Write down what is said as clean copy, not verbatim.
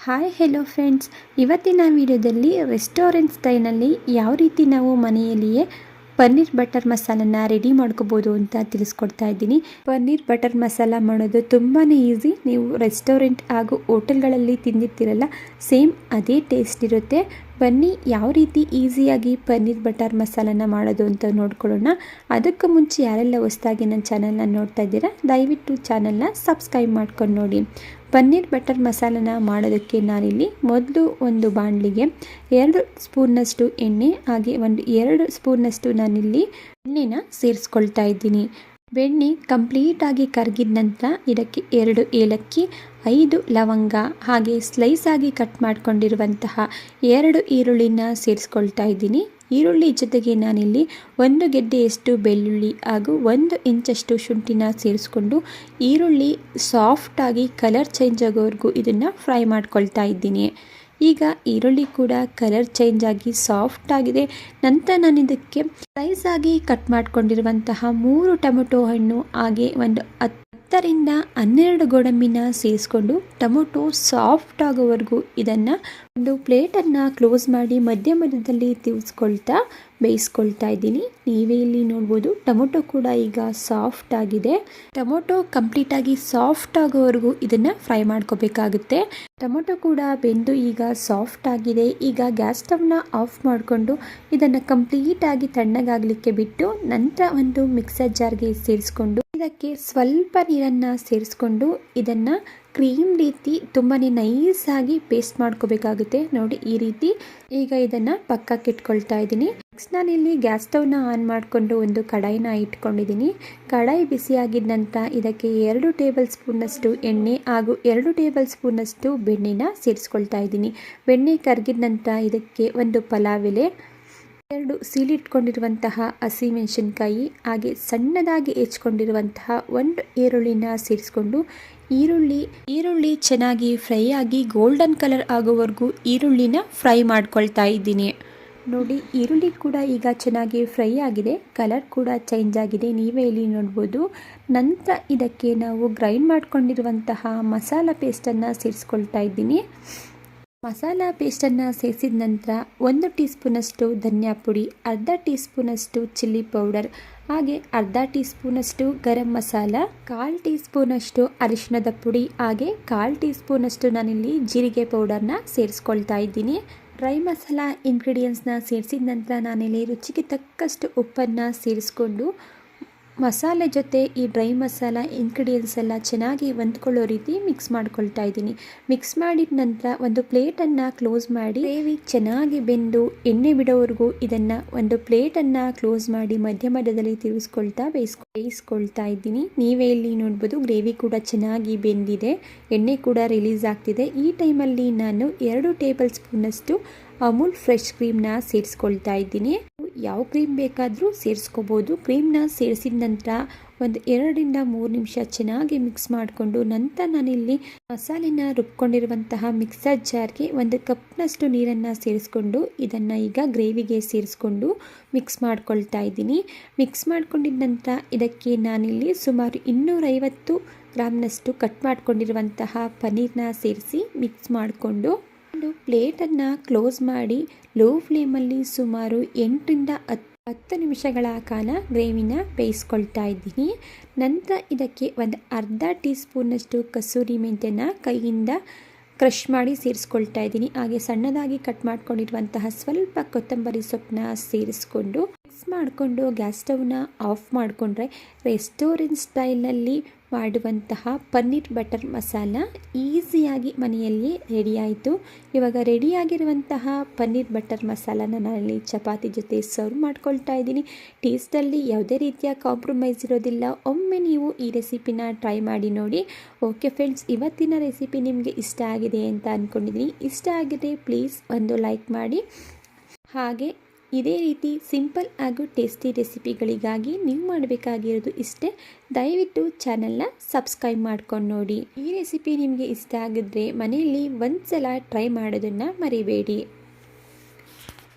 Hi hello friends, ಇವತ್ತಿನ ವಿಡಿಯೋದಲ್ಲಿ restaurant ಸ್ಟೈಲ್ನಲ್ಲಿ ಯಾವ ರೀತಿ ನಾವು ಮನೆಯಲ್ಲಿಯೇ ಪನ್ನೀರ್ ಬಟರ್ ಮಸಾಲನ ರೆಡಿ ಮಾಡ್ಕೋಬೋದು ಅಂತ ತಿಳಿಸ್ಕೊಡ್ತಾ ಇದ್ದೀನಿ. ಪನ್ನೀರ್ ಬಟರ್ ಮಸಾಲ ಮಾಡೋದು ತುಂಬಾ ಈಸಿ. ನೀವು ರೆಸ್ಟೋರೆಂಟ್ ಹಾಗೂ ಹೋಟೆಲ್ಗಳಲ್ಲಿ ತಿಂದಿರ್ತೀರಲ್ಲ, ಸೇಮ್ ಅದೇ ಟೇಸ್ಟ್ ಇರುತ್ತೆ. ಬನ್ನಿ ಯಾವ ರೀತಿ ಈಸಿಯಾಗಿ ಪನ್ನೀರ್ ಬಟರ್ ಮಸಾಲನ ಮಾಡೋದು ಅಂತ ನೋಡ್ಕೊಳ್ಳೋಣ. ಅದಕ್ಕೂ ಮುಂಚೆ ಯಾರೆಲ್ಲ ಹೊಸದಾಗಿ ನನ್ನ ಚಾನಲ್ನ ನೋಡ್ತಾ ಇದ್ದೀರಾ, ದಯವಿಟ್ಟು ಚಾನಲ್ನ ಸಬ್ಸ್ಕ್ರೈಬ್ ಮಾಡ್ಕೊಂಡು ನೋಡಿ. ಪನ್ನೀರ್ ಬಟರ್ ಮಸಾಲನ ಮಾಡೋದಕ್ಕೆ ನಾನಿಲ್ಲಿ ಮೊದಲು ಒಂದು ಬಾಣಲಿಗೆ 2 ಸ್ಪೂನ್ನಷ್ಟು ಎಣ್ಣೆ ಹಾಗೆ 2 ಸ್ಪೂನ್ನಷ್ಟು ನಾನಿಲ್ಲಿ ಎಣ್ಣೆನ ಸೇರಿಸ್ಕೊಳ್ತಾ ಇದ್ದೀನಿ. ಬೆಣ್ಣೆ ಕಂಪ್ಲೀಟಾಗಿ ಕರಗಿದ ನಂತರ ಇದಕ್ಕೆ 2 ಏಲಕ್ಕಿ, 5 ಲವಂಗ ಹಾಗೆ ಸ್ಲೈಸ್ ಆಗಿ ಕಟ್ ಮಾಡ್ಕೊಂಡಿರುವಂತಹ 2 ಈರುಳ್ಳಿನ ಸೇರಿಸ್ಕೊಳ್ತಾ ಇದ್ದೀನಿ. ಈರುಳ್ಳಿ ಜೊತೆಗೆ ನಾನಿಲ್ಲಿ 1 ಗೆಡ್ಡೆಯಷ್ಟು ಬೆಳ್ಳುಳ್ಳಿ ಹಾಗೂ 1 ಇಂಚಷ್ಟು ಶುಂಠಿನ ಸೇರಿಸ್ಕೊಂಡು ಈರುಳ್ಳಿ ಸಾಫ್ಟಾಗಿ ಕಲರ್ ಚೇಂಜ್ ಆಗೋವರೆಗೂ ಇದನ್ನು ಫ್ರೈ ಮಾಡ್ಕೊಳ್ತಾ ಇದ್ದೀನಿ. ಈಗ ಈರುಳ್ಳಿ ಕೂಡ ಕಲರ್ ಚೇಂಜ್ ಆಗಿ ಸಾಫ್ಟ್ ಆಗಿದೆ. ನಂತರ ನಾನು ಇದಕ್ಕೆ ಸ್ಲೈಸ್ ಆಗಿ ಕಟ್ ಮಾಡ್ಕೊಂಡಿರುವಂತಹ 3 ಟೊಮೆಟೊ ಹಣ್ಣು ಹಾಗೆ 10ರಿಂದ 12 ಗೋಡಂಬಿನ ಸೇರಿಸ್ಕೊಂಡು ಟೊಮೊಟೊ ಸಾಫ್ಟ್ ಆಗೋವರೆಗೂ ಇದನ್ನು ಒಂದು ಪ್ಲೇಟನ್ನು ಕ್ಲೋಸ್ ಮಾಡಿ ಮಧ್ಯದಲ್ಲಿ ತಿವಿಸ್ಕೊಳ್ತಾ ಬೇಯಿಸ್ಕೊಳ್ತಾ ಇದ್ದೀನಿ. ನೀವೇ ಇಲ್ಲಿ ನೋಡ್ಬೋದು, ಟೊಮೊಟೊ ಕೂಡ ಈಗ ಸಾಫ್ಟ್ ಆಗಿದೆ. ಟೊಮೊಟೊ ಕಂಪ್ಲೀಟಾಗಿ ಸಾಫ್ಟ್ ಆಗೋವರೆಗೂ ಇದನ್ನು ಫ್ರೈ ಮಾಡ್ಕೋಬೇಕಾಗುತ್ತೆ. ಟೊಮೊಟೊ ಕೂಡ ಬೆಂದು ಈಗ ಸಾಫ್ಟ್ ಆಗಿದೆ. ಈಗ ಗ್ಯಾಸ್ ಸ್ಟವ್ನ ಆಫ್ ಮಾಡಿಕೊಂಡು ಇದನ್ನು ಕಂಪ್ಲೀಟಾಗಿ ತಣ್ಣಗಾಗಲಿಕ್ಕೆ ಬಿಟ್ಟು ನಂತರ ಒಂದು ಮಿಕ್ಸರ್ ಜಾರ್ಗೆ ಸೇರಿಸ್ಕೊಂಡು ಇದಕ್ಕೆ ಸ್ವಲ್ಪ ನೀರನ್ನು ಸೇರಿಸ್ಕೊಂಡು ಇದನ್ನು ಕ್ರೀಮ್ ರೀತಿ ತುಂಬಾ ನೈಸಾಗಿ ಪೇಸ್ಟ್ ಮಾಡ್ಕೋಬೇಕಾಗುತ್ತೆ. ನೋಡಿ ಈ ರೀತಿ. ಈಗ ಇದನ್ನು ಪಕ್ಕಕ್ಕೆ ಇಟ್ಕೊಳ್ತಾ ಇದ್ದೀನಿ. ನೆಕ್ಸ್ಟ್ ನಾನಿಲ್ಲಿ ಗ್ಯಾಸ್ ಸ್ಟವ್ನ ಆನ್ ಮಾಡಿಕೊಂಡು ಒಂದು ಕಡಾಯಿನ ಇಟ್ಕೊಂಡಿದ್ದೀನಿ. ಕಡಾಯಿ ಬಿಸಿಯಾಗಿದ್ದ ನಂತರ ಇದಕ್ಕೆ 2 ಟೇಬಲ್ ಸ್ಪೂನ್ನಷ್ಟು ಎಣ್ಣೆ ಹಾಗೂ 2 ಟೇಬಲ್ ಸ್ಪೂನ್ನಷ್ಟು ಬೆಣ್ಣೆನ ಸೇರಿಸ್ಕೊಳ್ತಾ ಇದ್ದೀನಿ. ಬೆಣ್ಣೆ ಕರಗಿದ ನಂತರ ಇದಕ್ಕೆ ಒಂದು ಪಲಾವ್ ಎಲೆ, 2 ಸೀಳಿಟ್ಕೊಂಡಿರುವಂತಹ ಹಸಿಮೆಣಸಿನ್ಕಾಯಿ ಹಾಗೆ ಸಣ್ಣದಾಗಿ ಹೆಚ್ಕೊಂಡಿರುವಂತಹ 1 ಈರುಳ್ಳಿನ ಸೇರಿಸ್ಕೊಂಡು ಈರುಳ್ಳಿ ಚೆನ್ನಾಗಿ ಫ್ರೈ ಆಗಿ ಗೋಲ್ಡನ್ ಕಲರ್ ಆಗೋವರೆಗೂ ಈರುಳ್ಳಿನ ಫ್ರೈ ಮಾಡ್ಕೊಳ್ತಾ ಇದ್ದೀನಿ. ನೋಡಿ ಈರುಳ್ಳಿ ಕೂಡ ಈಗ ಚೆನ್ನಾಗಿ ಫ್ರೈ ಆಗಿದೆ, ಕಲರ್ ಕೂಡ ಚೇಂಜ್ ಆಗಿದೆ, ನೀವೇ ಇಲ್ಲಿ ನೋಡ್ಬೋದು. ನಂತರ ಇದಕ್ಕೆ ನಾವು ಗ್ರೈಂಡ್ ಮಾಡ್ಕೊಂಡಿರುವಂತಹ ಮಸಾಲ ಪೇಸ್ಟನ್ನು ಸೇರಿಸ್ಕೊಳ್ತಾ ಇದ್ದೀನಿ. ಮಸಾಲ ಪೇಸ್ಟನ್ನು ಸೇರಿಸಿದ ನಂತರ 1 ಟೀ ಸ್ಪೂನಷ್ಟು ಧನಿಯಾ ಪುಡಿ, ಅರ್ಧ ಟೀ ಸ್ಪೂನಷ್ಟು ಚಿಲ್ಲಿ ಪೌಡರ್ ಹಾಗೆ ಅರ್ಧ ಟೀ ಸ್ಪೂನಷ್ಟು ಗರಂ ಮಸಾಲ, 1/4 ಟೀ ಸ್ಪೂನಷ್ಟು ಅರಿಶಿಣದ ಪುಡಿ ಹಾಗೆ 1/4 ಟೀ ಸ್ಪೂನಷ್ಟು ನಾನಿಲ್ಲಿ ಜೀರಿಗೆ ಪೌಡರ್ನ ಸೇರಿಸ್ಕೊಳ್ತಾ ಇದ್ದೀನಿ. ಡ್ರೈ ಮಸಾಲ ಇಂಗ್ರೀಡಿಯೆಂಟ್ಸ್ನ ಸೇರಿಸಿದ ನಂತರ ನಾನಿಲ್ಲಿ ರುಚಿಗೆ ತಕ್ಕಷ್ಟು ಉಪ್ಪನ್ನು ಸೇರಿಸ್ಕೊಂಡು ಮಸಾಲೆ ಜೊತೆ ಈ ಡ್ರೈ ಮಸಾಲ ಇಂಗ್ರೀಡಿಯೆಂಟ್ಸ್ ಎಲ್ಲ ಚೆನ್ನಾಗಿ ಹೊಂದ್ಕೊಳ್ಳೋ ರೀತಿ ಮಿಕ್ಸ್ ಮಾಡ್ಕೊಳ್ತಾ ಇದ್ದೀನಿ. ಮಿಕ್ಸ್ ಮಾಡಿದ ನಂತರ ಒಂದು ಪ್ಲೇಟನ್ನು ಕ್ಲೋಸ್ ಮಾಡಿ ಗ್ರೇವಿ ಚೆನ್ನಾಗಿ ಬೆಂದು ಎಣ್ಣೆ ಬಿಡೋವರೆಗೂ ಇದನ್ನು ಒಂದು ಪ್ಲೇಟನ್ನು ಕ್ಲೋಸ್ ಮಾಡಿ ಮಧ್ಯದಲ್ಲಿ ತಿರುಗಿಸ್ಕೊಳ್ತಾ ಬೇಯಿಸ್ಕೊಳ್ತಾ ಇದ್ದೀನಿ. ನೀವೇ ಇಲ್ಲಿ ನೋಡ್ಬೋದು, ಗ್ರೇವಿ ಕೂಡ ಚೆನ್ನಾಗಿ ಬೆಂದಿದೆ, ಎಣ್ಣೆ ಕೂಡ ರಿಲೀಸ್ ಆಗ್ತಿದೆ. ಈ ಟೈಮಲ್ಲಿ ನಾನು 2 ಟೇಬಲ್ ಸ್ಪೂನಷ್ಟು ಅಮೂಲ್ ಫ್ರೆಶ್ ಕ್ರೀಮ್ನ ಸೇರಿಸ್ಕೊಳ್ತಾ ಇದ್ದೀನಿ. ಯಾವ ಕ್ರೀಮ್ ಬೇಕಾದರೂ ಸೇರಿಸ್ಕೋಬೋದು. ಕ್ರೀಮ್ನ ಸೇರಿಸಿದ ನಂತರ ಒಂದು 2ರಿಂದ 3 ನಿಮಿಷ ಚೆನ್ನಾಗಿ ಮಿಕ್ಸ್ ಮಾಡಿಕೊಂಡು ನಂತರ ನಾನಿಲ್ಲಿ ಮಸಾಲೆನ ರುಬ್ಕೊಂಡಿರುವಂತಹ ಮಿಕ್ಸರ್ ಜಾರ್ಗೆ 1 ಕಪ್ನಷ್ಟು ನೀರನ್ನು ಸೇರಿಸ್ಕೊಂಡು ಇದನ್ನು ಈಗ ಗ್ರೇವಿಗೆ ಸೇರಿಸ್ಕೊಂಡು ಮಿಕ್ಸ್ ಮಾಡ್ಕೊಳ್ತಾ ಇದ್ದೀನಿ. ಮಿಕ್ಸ್ ಮಾಡ್ಕೊಂಡಿದ ನಂತರ ಇದಕ್ಕೆ ನಾನಿಲ್ಲಿ ಸುಮಾರು 250 ಗ್ರಾಮ್ನಷ್ಟು ಕಟ್ ಮಾಡ್ಕೊಂಡಿರುವಂತಹ ಪನ್ನೀರ್ನ ಸೇರಿಸಿ ಮಿಕ್ಸ್ ಮಾಡಿಕೊಂಡು ಒಂದು ಪ್ಲೇಟನ್ನು ಕ್ಲೋಸ್ ಮಾಡಿ ಲೋ ಫ್ಲೇಮಲ್ಲಿ ಸುಮಾರು 8ರಿಂದ 10 ನಿಮಿಷಗಳ ಕಾಲ ಗ್ರೇವಿನ ಬೇಯಿಸ್ಕೊಳ್ತಾ ಇದ್ದೀನಿ. ನಂತರ ಇದಕ್ಕೆ ಒಂದು ಅರ್ಧ ಟೀ ಸ್ಪೂನ್ನಷ್ಟು ಕಸೂರಿ ಮೆಂತ್ಯನ ಕೈಯಿಂದ ಕ್ರಷ್ ಮಾಡಿ ಸೇರಿಸ್ಕೊಳ್ತಾ ಇದ್ದೀನಿ. ಹಾಗೆ ಸಣ್ಣದಾಗಿ ಕಟ್ ಮಾಡ್ಕೊಂಡಿರುವಂತಹ ಸ್ವಲ್ಪ ಕೊತ್ತಂಬರಿ ಸೊಪ್ಪನ್ನ ಸೇರಿಸ್ಕೊಂಡು ಮಿಕ್ಸ್ ಮಾಡಿಕೊಂಡು ಗ್ಯಾಸ್ ಸ್ಟವ್ನ ಆಫ್ ಮಾಡಿಕೊಂಡ್ರೆ ರೆಸ್ಟೋರೆಂಟ್ ಸ್ಟೈಲ್ನಲ್ಲಿ ಮಾಡುವಂತಹ ಪನ್ನೀರ್ ಬಟರ್ ಮಸಾಲ ಈಸಿಯಾಗಿ ಮನೆಯಲ್ಲಿ ರೆಡಿ ಆಯಿತು. ಇವಾಗ ರೆಡಿಯಾಗಿರುವಂತಹ ಪನ್ನೀರ್ ಬಟರ್ ಮಸಾಲನ ನಾನಲ್ಲಿ ಚಪಾತಿ ಜೊತೆ ಸರ್ವ್ ಮಾಡ್ಕೊಳ್ತಾ ಇದ್ದೀನಿ. ಟೇಸ್ಟಲ್ಲಿ ಯಾವುದೇ ರೀತಿಯ ಕಾಂಪ್ರಮೈಸ್ ಇರೋದಿಲ್ಲ. ಒಮ್ಮೆ ನೀವು ಈ ರೆಸಿಪಿನ ಟ್ರೈ ಮಾಡಿ ನೋಡಿ. ಓಕೆ ಫ್ರೆಂಡ್ಸ್, ಇವತ್ತಿನ ರೆಸಿಪಿ ನಿಮಗೆ ಇಷ್ಟ ಆಗಿದೆ ಅಂತ ಅಂದ್ಕೊಂಡಿದ್ದೀನಿ. ಇಷ್ಟ ಆಗಿದೆ ಪ್ಲೀಸ್ ಒಂದು ಲೈಕ್ ಮಾಡಿ. ಹಾಗೆ ಇದೇ ರೀತಿ ಸಿಂಪಲ್ ಹಾಗೂ ಟೇಸ್ಟಿ ರೆಸಿಪಿಗಳಿಗಾಗಿ ನೀವು ಮಾಡಬೇಕಾಗಿರೋದು ಇಷ್ಟೇ, ದಯವಿಟ್ಟು ಚಾನಲ್ನ ಸಬ್ಸ್ಕ್ರೈಬ್ ಮಾಡ್ಕೊಂಡು ನೋಡಿ. ಈ ರೆಸಿಪಿ ನಿಮಗೆ ಇಷ್ಟ ಆಗಿದ್ರೆ ಮನೆಯಲ್ಲಿ ಒಂದ್ಸಲ ಟ್ರೈ ಮಾಡೋದನ್ನು ಮರಿಬೇಡಿ.